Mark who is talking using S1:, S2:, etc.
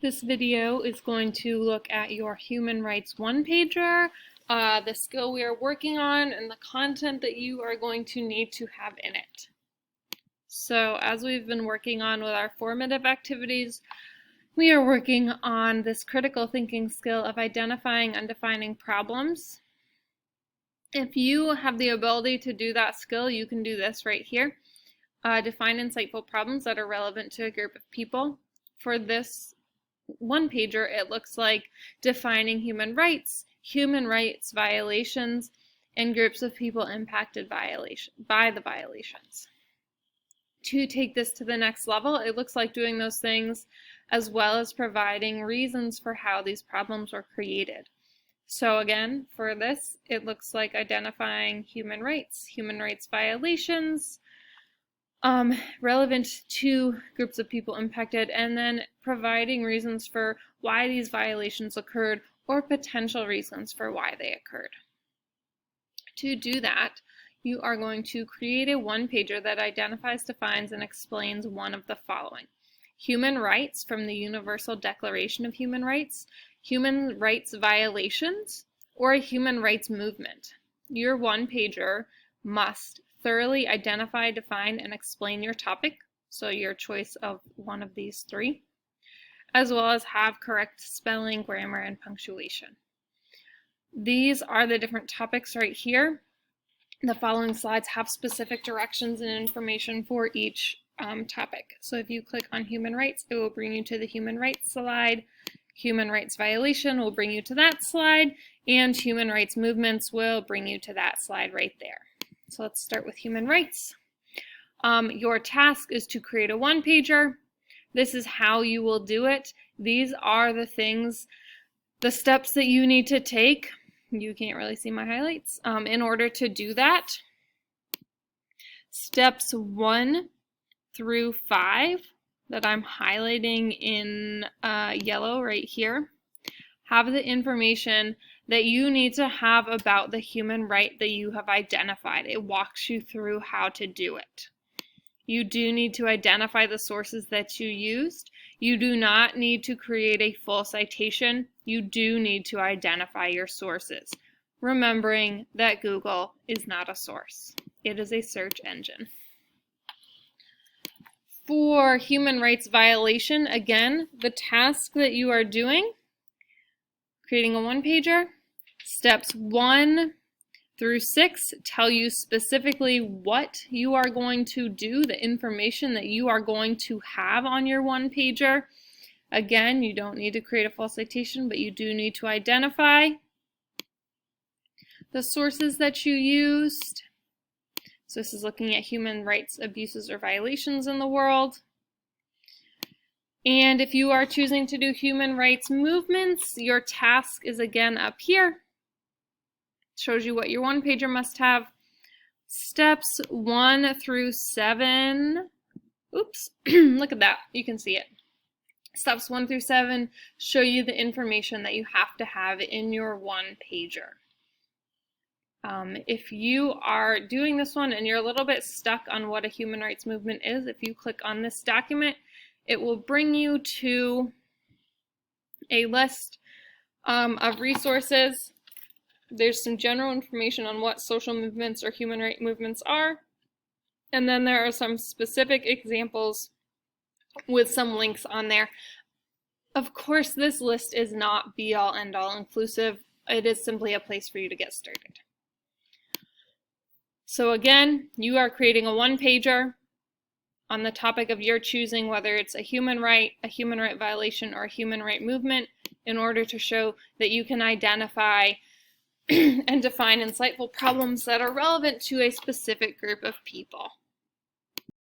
S1: This video is going to look at your human rights one-pager, the skill we are working on, and the content that you are going to need to have in it. So as we've been working on with our formative activities, we are working on this critical thinking skill of identifying and defining problems. If you have the ability to do that skill, you can do this right here. Define insightful problems that are relevant to a group of people. For this one-pager, it looks like defining human rights violations, and groups of people impacted by the violations. To take this to the next level, it looks like doing those things as well as providing reasons for how these problems were created. So again, for this, it looks like identifying human rights violations, relevant to groups of people impacted, and then providing reasons for why these violations occurred or potential reasons for why they occurred. To do that, you are going to create a one-pager that identifies, defines, and explains one of the following: human rights from the Universal Declaration of Human Rights, human rights violations, or a human rights movement. Your one-pager must thoroughly identify, define, and explain your topic, so your choice of one of these three, as well as have correct spelling, grammar, and punctuation. These are the different topics right here. The following slides have specific directions and information for each topic. So if you click on human rights, it will bring you to the human rights slide. Human rights violation will bring you to that slide, and human rights movements will bring you to that slide right there. So let's start with human rights. Your task is to create a one-pager. This is how you will do it. These are the things, the steps that you need to take. You can't really see my highlights. In order to do that, steps 1 through 5 that I'm highlighting in yellow right here have the information that you need to have about the human right that you have identified. It walks you through how to do it. You do need to identify the sources that you used. You do not need to create a full citation. You do need to identify your sources, remembering that Google is not a source. It is a search engine. For human rights violation, again, the task that you are doing, creating a one-pager, steps 1 through 6 tell you specifically what you are going to do, the information that you are going to have on your one-pager. Again, you don't need to create a full citation, but you do need to identify the sources that you used. So this is looking at human rights abuses or violations in the world. And if you are choosing to do human rights movements, your task is again up here. Shows you what your one-pager must have. Steps 1 through 7. Oops, look at that. You can see it. Steps 1 through 7 show you the information that you have to have in your one-pager. If you are doing this one and you're a little bit stuck on what a human rights movement is, if you click on this document, it will bring you to a list of resources. There's some general information on what social movements or human rights movements are, and then there are some specific examples with some links on there. Of course, this list is not be-all, end-all inclusive. It is simply a place for you to get started. So again, you are creating a one-pager on the topic of your choosing, whether it's a human right violation, or a human right movement, in order to show that you can identify and define insightful problems that are relevant to a specific group of people.